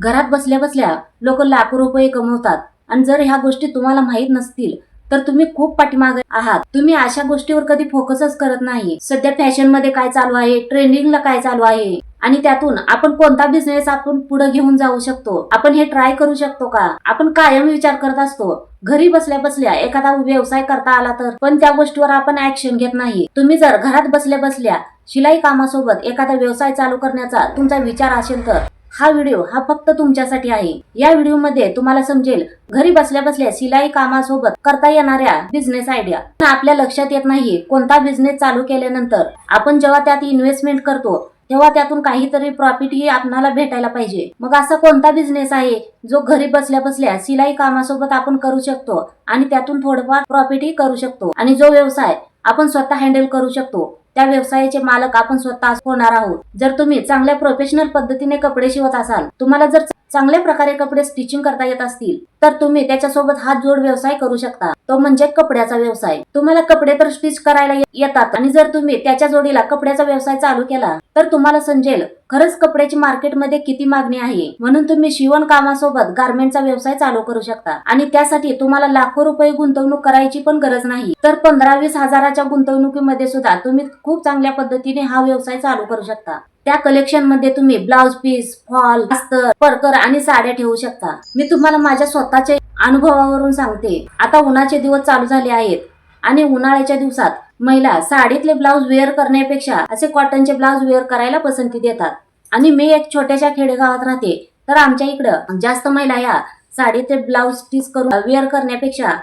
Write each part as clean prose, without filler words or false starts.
घरात बसल्या बसल्या लोक लाखो रुपये कमवतात आणि जर ह्या गोष्टी तुम्हाला माहित नसतील तर तुम्ही खूप पाठीमागे आहात. तुम्ही अशा गोष्टीवर कधी फोकसच करत नाही. सध्या फॅशन मध्ये काय चालू आहे, ट्रेंडिंगला काय चालू आहे आणि त्यातून आपण कोणता बिझनेस आपण पुढे घेऊन जाऊ शकतो, आपण हे ट्राय करू शकतो का. आपण कायम विचार करत असतो घरी बसल्या बसल्या एखादा व्यवसाय करता आला तर, पण त्या गोष्टीवर आपण ऍक्शन घेत नाही. तुम्ही जर घरात बसल्या बसल्या शिलाई कामासोबत एखादा व्यवसाय चालू करण्याचा तुमचा विचार असेल तर हा व्हिडिओ हा फक्त तुमच्यासाठी आहे. या व्हिडिओ मध्ये तुम्हाला समजेल घरी बसल्या बसल्या शिलाई कामासोबत करता येणाऱ्या बिझनेस आयडिया. आपल्या लक्षात येत नाही कोणता बिझनेस चालू केल्यानंतर आपण जेव्हा त्यात इन्व्हेस्टमेंट करतो तेव्हा त्यातून काहीतरी प्रॉफिट ही आपल्याला भेटायला पाहिजे. मग असा कोणता बिझनेस आहे जो घरी बसल्या बसल्या शिलाई कामासोबत आपण करू शकतो आणि त्यातून थोडंफार प्रॉफिट ही करू शकतो आणि जो व्यवसाय आपण स्वतः हँडल करू शकतो, त्या व्यवसायाचे मालक आपण स्वतः होणार आहोत. जर तुम्ही चांगल्या प्रोफेशनल पद्धतीने कपडे शिवत असाल, तुम्हाला जर चांगल्या प्रकारे कपडे स्टिचिंग करता येत असतील तर तुम्ही त्याच्यासोबत हात जोड व्यवसाय करू शकता, तो म्हणजे कपड्याचा व्यवसाय. तुम्हाला कपडे तर स्टिच करायला येतात आणि जर तुम्ही त्याच्या जोडीला कपड्याचा व्यवसाय चालू केला तर तुम्हाला समजेल खरंच कपड्याची मार्केटमध्ये किती मागणी आहे. म्हणून तुम्ही शिवण कामासोबत गारमेंटचा व्यवसाय चालू करू शकता आणि त्यासाठी तुम्हाला लाखो रुपये गुंतवणूक करायची पण गरज नाही. तर 15-20 हजाराच्या गुंतवणुकीमध्ये सुद्धा तुम्ही खूप चांगल्या पद्धतीने हा व्यवसाय चालू करू शकता. त्या कलेक्शन मध्ये तुम्ही ब्लाउज पीस, फॉल, अस्तर, परकर आणि साड्या ठेवू शकता. मी तुम्हाला माझ्या स्वतःच्या अनुभवावरून सांगते. आता उन्हाचे दिवस चालू झाले आहेत आणि उन्हाळ्याच्या दिवसात महिला साडीतले ब्लाउज वेअर करण्यापेक्षा असे कॉटनचे ब्लाउज वेअर करायला पसंती देतात. आणि मी एक छोट्याशा खेडेगावात राहते, तर आमच्या इकडं जास्त महिला या साडीचे ब्लाउज स्टिच करून वेअर करण्यापेक्षा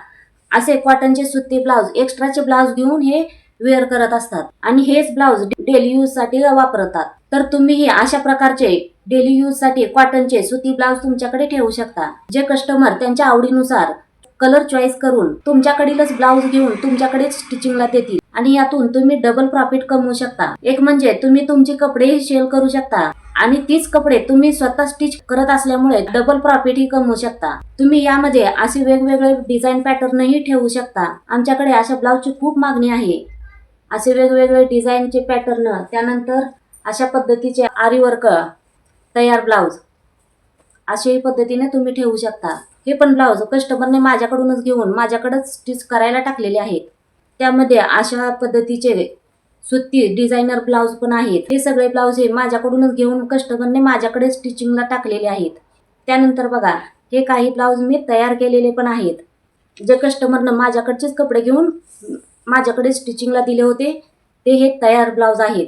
असे कॉटनचे सुती ब्लाउज, एक्स्ट्राचे ब्लाउज घेऊन हे वेअर करत असतात आणि हेच ब्लाउज डेली यूज साठी वापरतात. तर तुम्ही अशा प्रकारचे डेली यूज साठी कॉटनचे सुती ब्लाउज तुमच्याकडे ठेवू शकता. जे कस्टमर त्यांच्या आवडीनुसार कलर चॉईस करून तुमच्याकडीलच ब्लाउज घेऊन तुमच्याकडेच स्टिचिंगला देतील आणि यातून तुम्ही डबल प्रॉफिट कमवू शकता. एक म्हणजे तुम्ही तुमचे कपडेही सेल करू शकता आणि तीच कपडे तुम्ही स्वतः स्टिच करत असल्यामुळे डबल प्रॉफिट ही कमवू शकता. तुम्ही यामध्ये असे वेगवेगळे डिझाईन पॅटर्नही ठेवू शकता. आमच्याकडे अशा ब्लाउजची खूप मागणी आहे. असे वेगवेगळे डिझाईनचे पॅटर्न, त्यानंतर अशा पद्धतीचे आरी वर्क तयार ब्लाउज अशाही पद्धतीने तुम्ही ठेवू शकता. हे पण ब्लाउज कस्टमरने माझ्याकडूनच घेऊन माझ्याकडेच स्टिच करायला टाकलेले आहेत. त्यामध्ये अशा पद्धतीचे सुती डिझायनर ब्लाउज पण आहेत. हे सगळे ब्लाउज हे माझ्याकडूनच घेऊन कस्टमरने माझ्याकडे स्टिचिंगला टाकलेले आहेत. त्यानंतर बघा, हे काही ब्लाउज मी तयार केलेले पण आहेत, जे कस्टमरनं माझ्याकडचेच कपडे घेऊन माझ्याकडे स्टिचिंगला दिले होते, ते हे तयार ब्लाउज आहेत.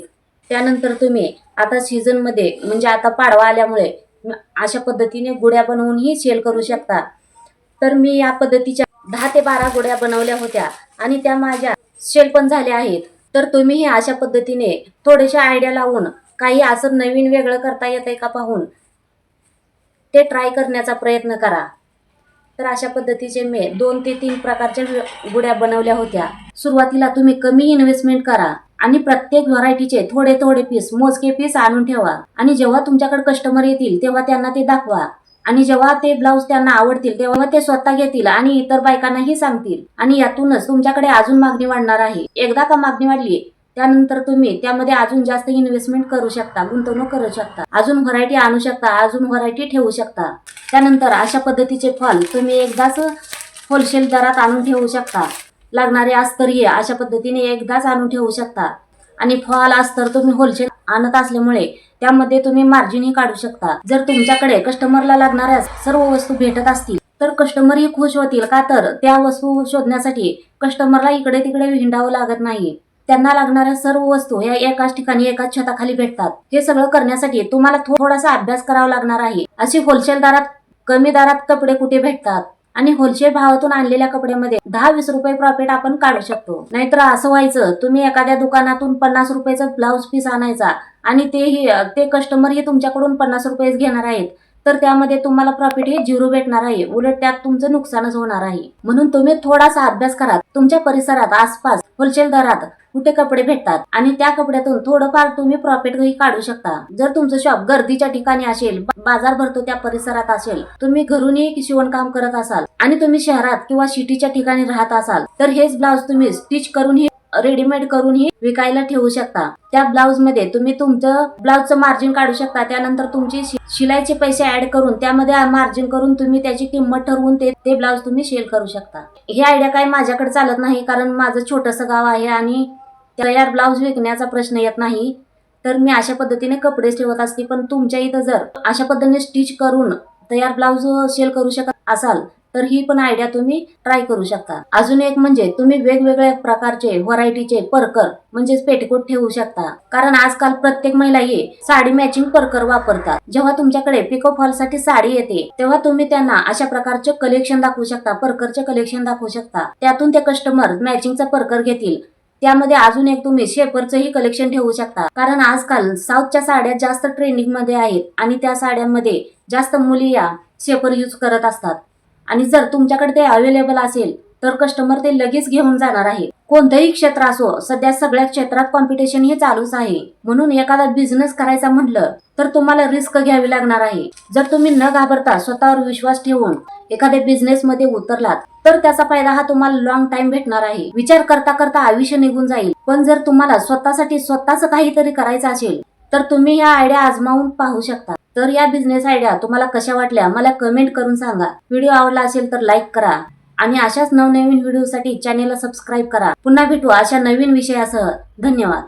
त्यानंतर तुम्ही आता सीझन मध्ये म्हणजे आता पाडवा आल्यामुळे अशा पद्धतीने गुड्या बनवूनही सेल करू शकता. तर मी या पद्धतीच्या 10 ते 12 गुड्या बनवल्या होत्या आणि त्या माझ्या सेल पण झाल्या आहेत. तर तुम्हीही अशा पद्धतीने थोडेशा आयडिया लावून काही असं नवीन वेगळं करता येतंय का पाहून ते ट्राय करण्याचा प्रयत्न करा. तर अशा पद्धतीचे मी 2 ते 3 प्रकारच्या गुड्या बनवल्या होत्या. सुरुवातीला तुम्ही कमी इन्व्हेस्टमेंट करा आणि प्रत्येक व्हरायटीचे थोडे थोडे पीस, मोजके पीस आणून ठेवा आणि जेव्हा तुमच्याकडे कस्टमर येतील तेव्हा त्यांना ते दाखवा आणि जेव्हा ते ब्लाउज त्यांना आवडतील तेव्हा ते स्वतः घेतील आणि इतर बायकांनाही सांगतील आणि यातूनच तुमच्याकडे अजून मागणी वाढणार आहे. एकदा का मागणी वाढली त्यानंतर तुम्ही त्यामध्ये अजून जास्त इन्व्हेस्टमेंट करू शकता, गुंतवणूक करू शकता, अजून व्हरायटी आणू शकता, अजून व्हरायटी ठेवू शकता. त्यानंतर अशा पद्धतीचे फॉल तुम्ही एकदाच होलसेल दरात आणून ठेवू शकता. लागणारे अस्तर हे अशा पद्धतीने एकदाच आणून ठेवू शकता आणि फॉल अस्तर तुम्ही होलसेल आणत असल्यामुळे त्यामध्ये तुम्ही मार्जिनही काढू शकता. जर तुमच्याकडे कस्टमरला लागणाऱ्या सर्व वस्तू भेटत असतील तर कस्टमरही खुश होतील, का तर त्या वस्तू शोधण्यासाठी कस्टमरला इकडे तिकडे हिंडावं लागत नाही. त्यांना लागणाऱ्या सर्व वस्तू या एकाच ठिकाणी एकाच छताखाली भेटतात. हे सगळं करण्यासाठी तुम्हाला थोडासा अभ्यास करावा लागणार आहे. अशी होलसेल दरात कमी दरात कपडे कुठे भेटतात आणि होलसेल भावातून आणलेल्या कपड्यामध्ये 10-20 रुपये प्रॉफिट आपण काढू शकतो. नाहीतर असं व्हायचं, तुम्ही एखाद्या दुकानातून 50 रुपयाचा ब्लाउज पीस आणायचा आणि ते कस्टमर हे तुमच्याकडून 50 रुपयेच घेणार आहेत, तर त्यामध्ये तुम्हाला प्रॉफिट हे 0 भेटणार आहे. उलट त्यात तुमचं नुकसानच होणार आहे. म्हणून तुम्ही थोडासा अभ्यास करा. तुमच्या परिसरात आसपास होलसेल दरात कुठे कपडे भेटतात आणि त्या कपड्यातून थोडंफार तुम्ही प्रॉफिटही काढू शकता. जर तुमचं शॉप गर्दीच्या ठिकाणी असेल, बाजार भरतो त्या परिसरात असेल, तुम्ही घरूनही शिवणकाम करत असाल आणि तुम्ही शहरात किंवा सिटीच्या ठिकाणी राहत असाल, तर हेच ब्लाउज तुम्ही स्टिच करून रेडीमेड करूनही विकायला ठेवू शकता. त्या ब्लाऊज मध्ये तुम्ही तुमचं ब्लाऊजचं मार्जिन काढू शकता. त्यानंतर तुमची शिलाईचे पैसे ऍड करून त्यामध्ये मार्जिन करून तुम्ही त्याची किंमत ठरवून ते ब्लाऊज तुम्ही सेल करू शकता. ही आयडिया काय माझ्याकडे चालत नाही, कारण माझं छोटंसं गाव आहे आणि तयार ब्लाऊज विकण्याचा प्रश्न येत नाही. तर मी अशा पद्धतीने कपडे ठेवत असते. पण तुमच्या इथं जर अशा पद्धतीने स्टिच करून तयार ब्लाऊज सेल करू शकत असाल तर ही पण आयडिया तुम्ही ट्राय करू शकता. अजून एक म्हणजे तुम्ही वेगवेगळ्या प्रकारचे व्हरायटीचे परकर म्हणजेच पेटिकोट ठेवू शकता. कारण आजकाल प्रत्येक महिला ही साडी मॅचिंग परकर वापरतात. जेव्हा तुमच्याकडे पिको फॉल साठी साडी येते तेव्हा तुम्ही त्यांना अशा प्रकारचे कलेक्शन दाखवू शकता, परकरचे कलेक्शन दाखवू शकता. त्यातून ते कस्टमर मॅचिंगचा परकर घेतील. त्यामध्ये अजून एक तुम्ही शेपरचंही कलेक्शन ठेवू शकता. कारण आजकाल साऊथच्या साड्या जास्त ट्रेंडिंग मध्ये आहेत आणि त्या साड्यांमध्ये जास्त मुली या शेपर यूज करत असतात. आणि जर तुमच्याकडे ते अवेलेबल असेल तर कस्टमर ते लगेच घेऊन जाणार आहे. कोणतंही क्षेत्र असो, सध्या सगळ्या क्षेत्रात कॉम्पिटिशन हे चालूच आहे. म्हणून एखादा बिझनेस करायचा म्हटलं तर तुम्हाला रिस्क घ्यावी लागणार आहे. जर तुम्ही न घाबरता स्वतःवर विश्वास ठेवून एखाद्या बिझनेस मध्ये उतरलात तर त्याचा फायदा हा तुम्हाला लॉंग टाइम भेटणार आहे. विचार करता करता आयुष्य निघून जाईल. पण जर तुम्हाला स्वतःसाठी स्वतःच काहीतरी करायचं असेल तर तुम्ही या आयडिया आजमावून पाहू शकता. तर या बिझनेस आयडिया तुम्हाला कशा वाटल्या मला कमेंट करून सांगा. व्हिडिओ आवडला असेल तर लाईक करा आणि अशाच नवनवीन व्हिडिओसाठी चॅनेलला सबस्क्राईब करा. पुन्हा भेटू अशा नवीन विषयासह. धन्यवाद.